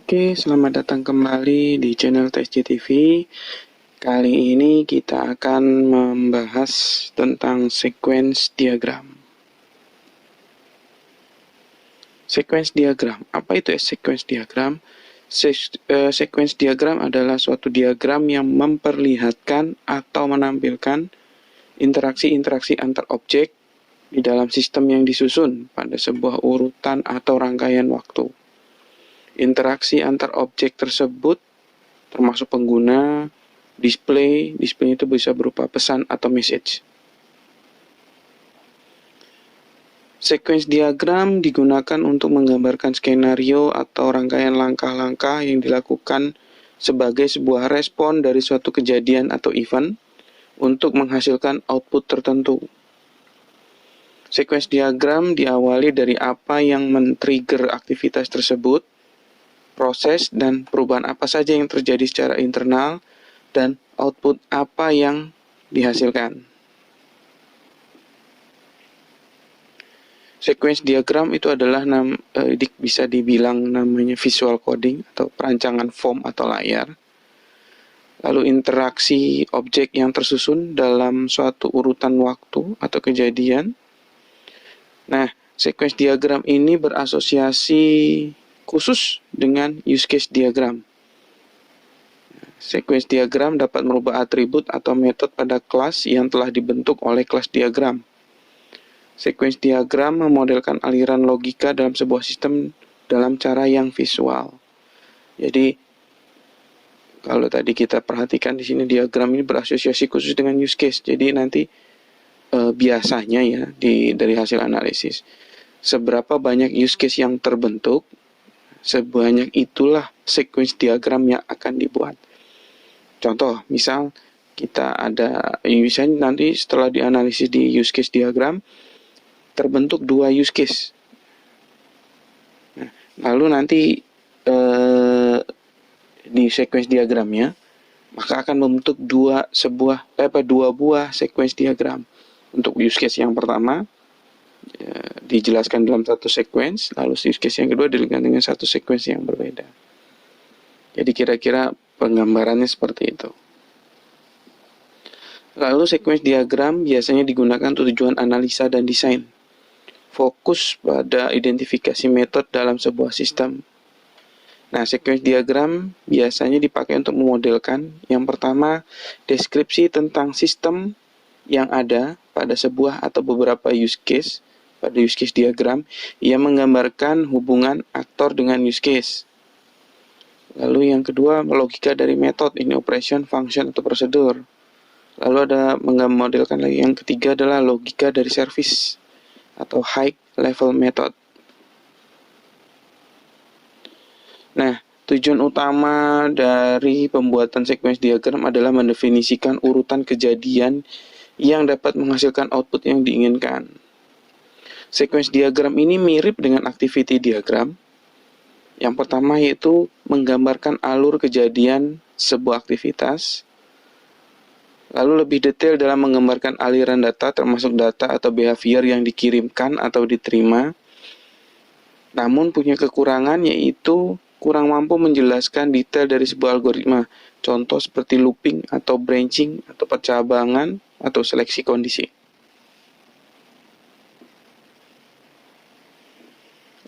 Oke, selamat datang kembali di channel TSJ TV. Kali ini kita akan membahas tentang sequence diagram. Sequence diagram, apa itu sequence diagram? Sequence diagram adalah suatu diagram yang memperlihatkan atau menampilkan interaksi-interaksi antar objek di dalam sistem yang disusun pada sebuah urutan atau rangkaian waktu. Interaksi antar objek tersebut termasuk pengguna, display itu bisa berupa pesan atau message. Sequence diagram digunakan untuk menggambarkan skenario atau rangkaian langkah-langkah yang dilakukan sebagai sebuah respon dari suatu kejadian atau event untuk menghasilkan output tertentu. Sequence diagram diawali dari apa yang men-trigger aktivitas tersebut, proses dan perubahan apa saja yang terjadi secara internal, dan output apa yang dihasilkan. Sequence diagram itu adalah bisa dibilang namanya visual coding atau perancangan form atau layar. Lalu interaksi objek yang tersusun dalam suatu urutan waktu atau kejadian. Nah, sequence diagram ini berasosiasi khusus dengan use case diagram. Sequence diagram dapat merubah atribut atau metode pada kelas yang telah dibentuk oleh kelas diagram. Sequence diagram memodelkan aliran logika dalam sebuah sistem dalam cara yang visual. Jadi, kalau tadi kita perhatikan di sini diagram ini berasosiasi khusus dengan use case. Jadi nanti biasanya ya dari hasil analisis, seberapa banyak use case yang terbentuk, sebanyak itulah sequence diagram yang akan dibuat. Contoh, misal kita ada, misalnya nanti setelah dianalisis di use case diagram, terbentuk 2 use case. Nah, lalu nanti di sequence diagramnya, maka akan membentuk dua buah sequence diagram. Untuk use case yang pertama, dijelaskan dalam satu sequence, lalu use case yang kedua dijelaskan dengan satu sequence yang berbeda. Jadi kira-kira penggambarannya seperti itu. Lalu sequence diagram biasanya digunakan untuk tujuan analisa dan desain. Fokus pada identifikasi metode dalam sebuah sistem. Nah, sequence diagram biasanya dipakai untuk memodelkan yang pertama, deskripsi tentang sistem yang ada pada sebuah atau beberapa use case. Pada use case diagram, ia menggambarkan hubungan aktor dengan use case. Lalu yang kedua, logika dari metode, ini operation, function, atau prosedur. Lalu ada memodelkan lagi yang ketiga adalah logika dari service atau high level method. Nah, tujuan utama dari pembuatan sequence diagram adalah mendefinisikan urutan kejadian yang dapat menghasilkan output yang diinginkan. Sequence diagram ini mirip dengan activity diagram. Yang pertama yaitu menggambarkan alur kejadian sebuah aktivitas. Lalu lebih detail dalam menggambarkan aliran data termasuk data atau behavior yang dikirimkan atau diterima. Namun punya kekurangan yaitu kurang mampu menjelaskan detail dari sebuah algoritma. Contoh seperti looping atau branching atau percabangan atau seleksi kondisi.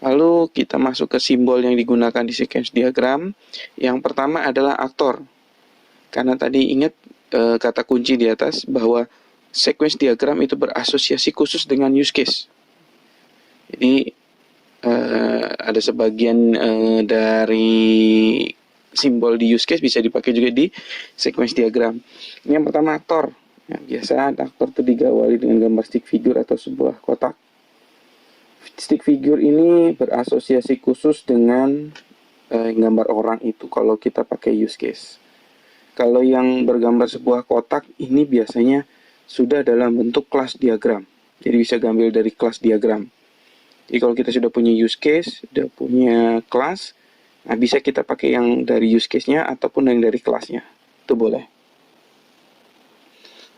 Lalu kita masuk ke simbol yang digunakan di sequence diagram. Yang pertama adalah aktor. Karena tadi ingat kata kunci di atas bahwa sequence diagram itu berasosiasi khusus dengan use case. Jadi ada sebagian dari simbol di use case bisa dipakai juga di sequence diagram. Ini yang pertama aktor. Ya, biasa aktor itu diawali dengan gambar stick figure atau sebuah kotak. Stick figure ini berasosiasi khusus dengan gambar orang itu kalau kita pakai use case. Kalau yang bergambar sebuah kotak ini biasanya sudah dalam bentuk kelas diagram. Jadi bisa diambil dari kelas diagram. Jadi kalau kita sudah punya use case, sudah punya kelas, nah bisa kita pakai yang dari use case-nya ataupun yang dari kelasnya. Itu boleh.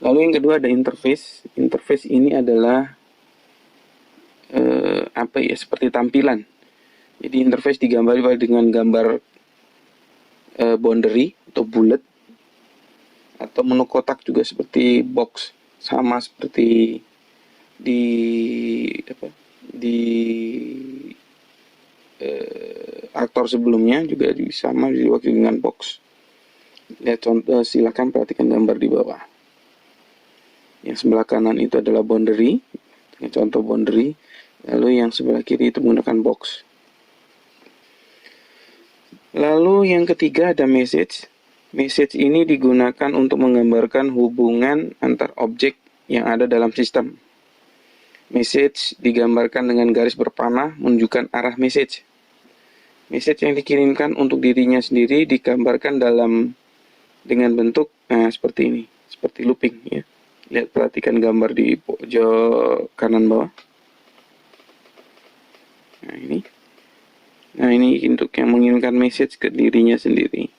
Lalu yang kedua ada interface. Interface ini adalah seperti tampilan. Jadi interface digambari dengan gambar boundary atau bullet, atau menu kotak juga seperti box, sama seperti di aktor sebelumnya juga sama diwakili dengan box. Lihat contoh, silakan perhatikan gambar di bawah. Yang sebelah kanan itu adalah boundary, contoh boundary, lalu yang sebelah kiri itu menggunakan box. Lalu yang ketiga ada message. Message ini digunakan untuk menggambarkan hubungan antar objek yang ada dalam sistem. Message digambarkan dengan garis berpanah menunjukkan arah message. Message yang dikirimkan untuk dirinya sendiri digambarkan dengan bentuk seperti ini, seperti looping ya. Lihat, perhatikan gambar di pojok kanan bawah. Nah ini untuk yang mengirimkan message ke dirinya sendiri.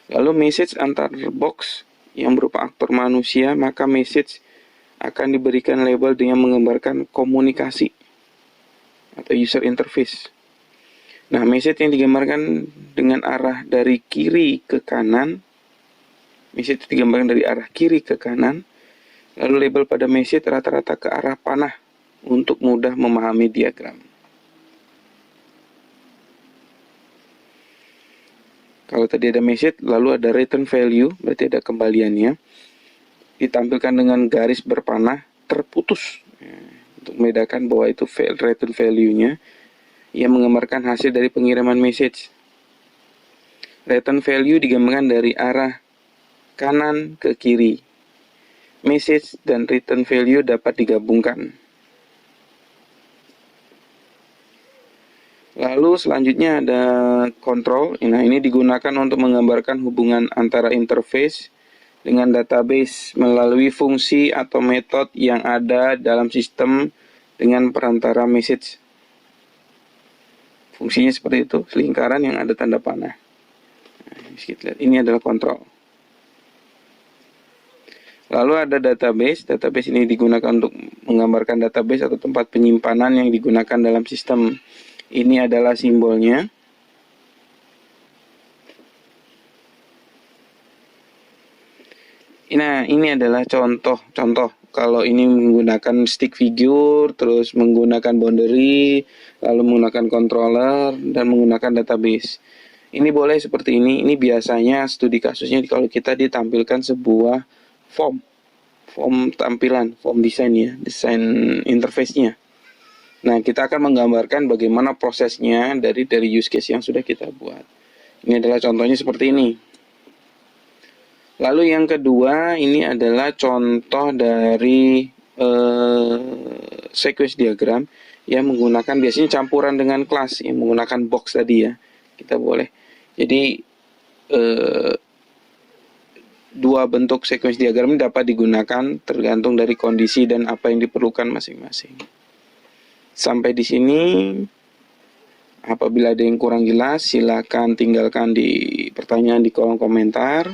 Lalu message antar box yang berupa aktor manusia, maka message akan diberikan label dengan menggambarkan komunikasi atau user interface. Nah, message yang digambarkan dengan arah dari kiri ke kanan, message digambarkan dari arah kiri ke kanan, lalu label pada message rata-rata ke arah panah untuk mudah memahami diagram. Kalau tadi ada message, lalu ada return value, berarti ada kembaliannya, ditampilkan dengan garis berpanah terputus untuk membedakan bahwa itu return value-nya yang menggambarkan hasil dari pengiriman message. Return value digambarkan dari arah kanan ke kiri. Message dan return value dapat digabungkan. Lalu selanjutnya ada control. Nah, ini digunakan untuk menggambarkan hubungan antara interface dengan database melalui fungsi atau metode yang ada dalam sistem dengan perantara message. Fungsinya seperti itu, lingkaran yang ada tanda panah. Nah, kita lihat, ini adalah control. Lalu ada database. Database ini digunakan untuk menggambarkan database atau tempat penyimpanan yang digunakan dalam sistem. Ini adalah simbolnya. Nah, ini adalah contoh. Kalau ini menggunakan stick figure, terus menggunakan boundary, lalu menggunakan controller, dan menggunakan database. Ini boleh seperti ini. Ini biasanya studi kasusnya kalau kita ditampilkan sebuah form tampilan, form design ya, desain interface-nya. Nah, kita akan menggambarkan bagaimana prosesnya dari use case yang sudah kita buat. Ini adalah contohnya seperti ini. Lalu yang kedua, ini adalah contoh dari sequence diagram yang menggunakan biasanya campuran dengan kelas, yang menggunakan box tadi ya. Kita boleh. Jadi dua bentuk sequence diagram ini dapat digunakan tergantung dari kondisi dan apa yang diperlukan masing-masing. Sampai di sini, apabila ada yang kurang jelas, silakan tinggalkan di pertanyaan di kolom komentar.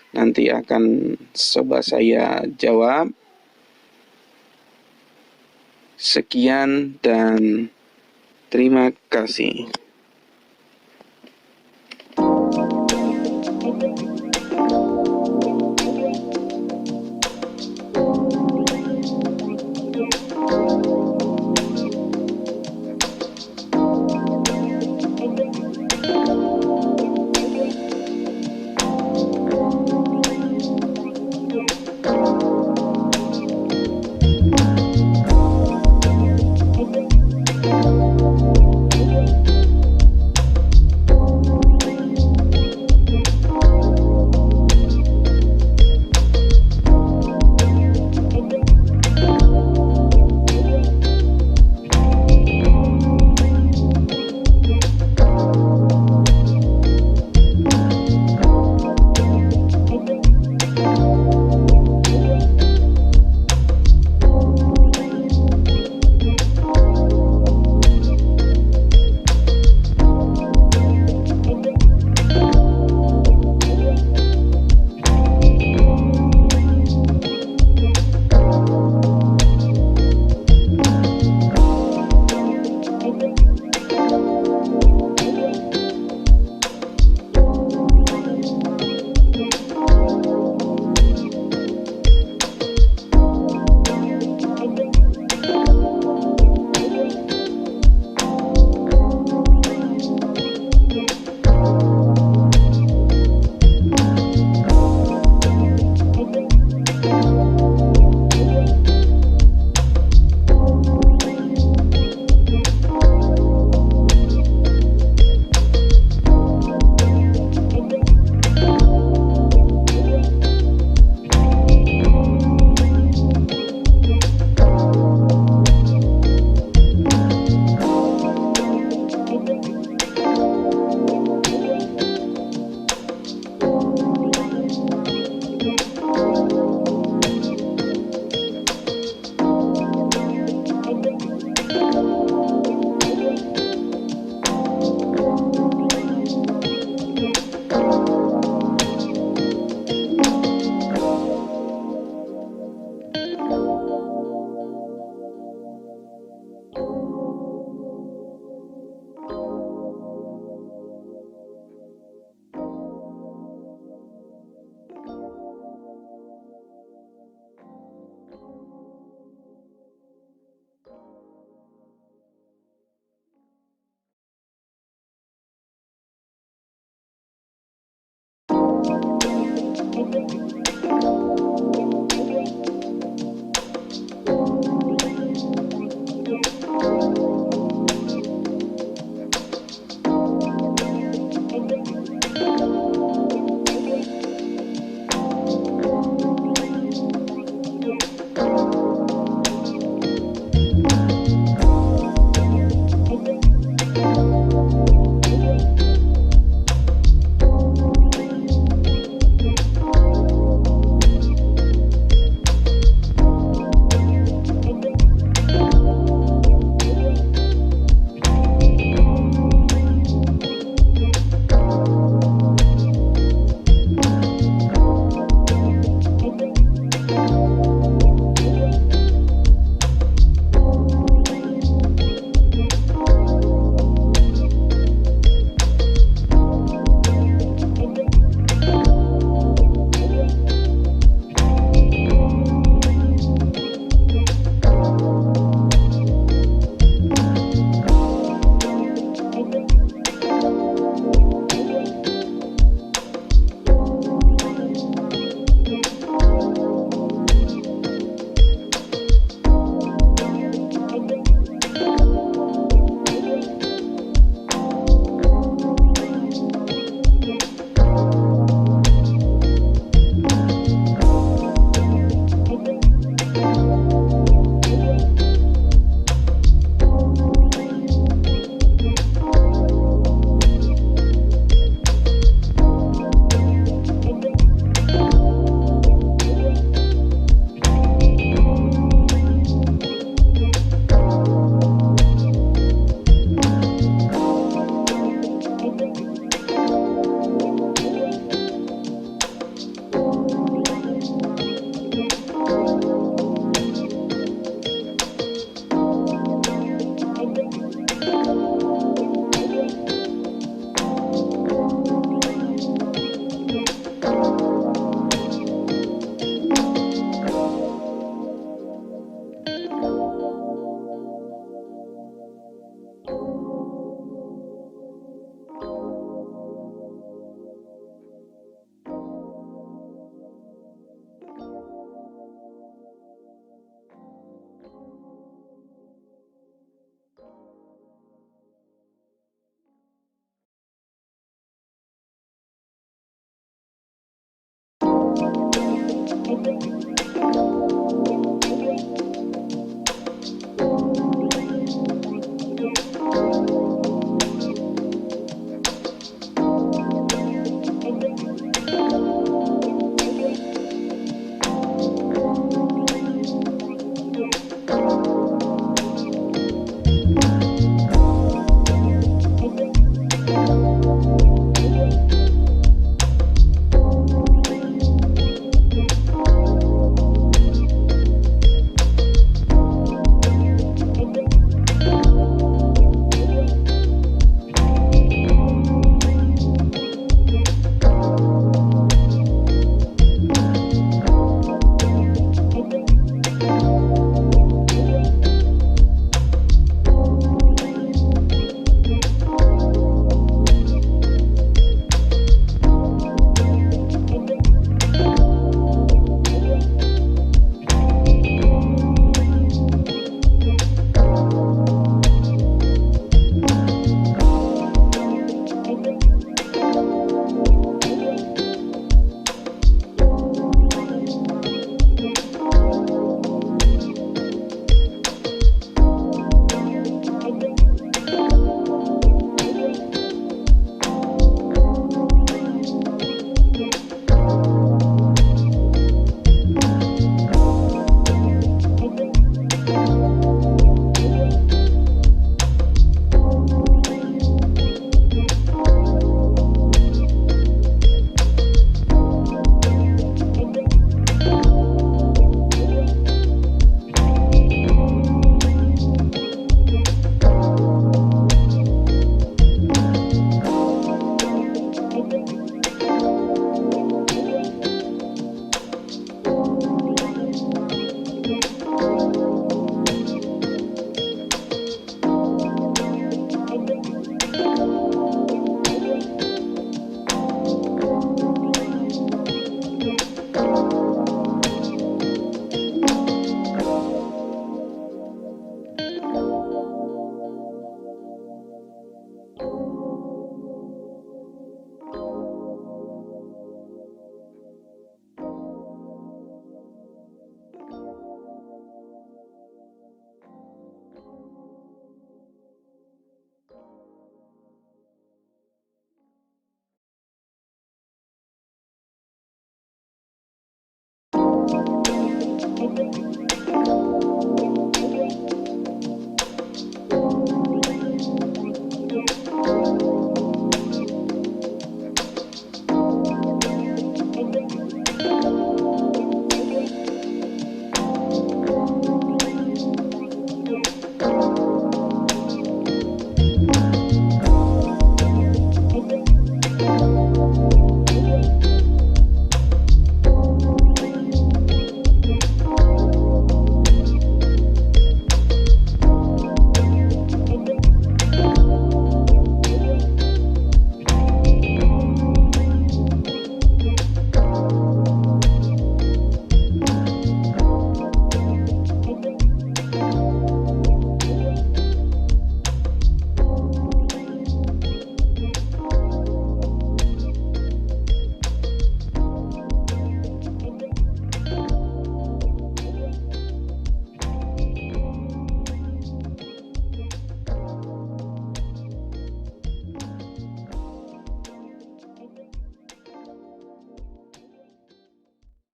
Nanti akan coba saya jawab. Sekian dan terima kasih.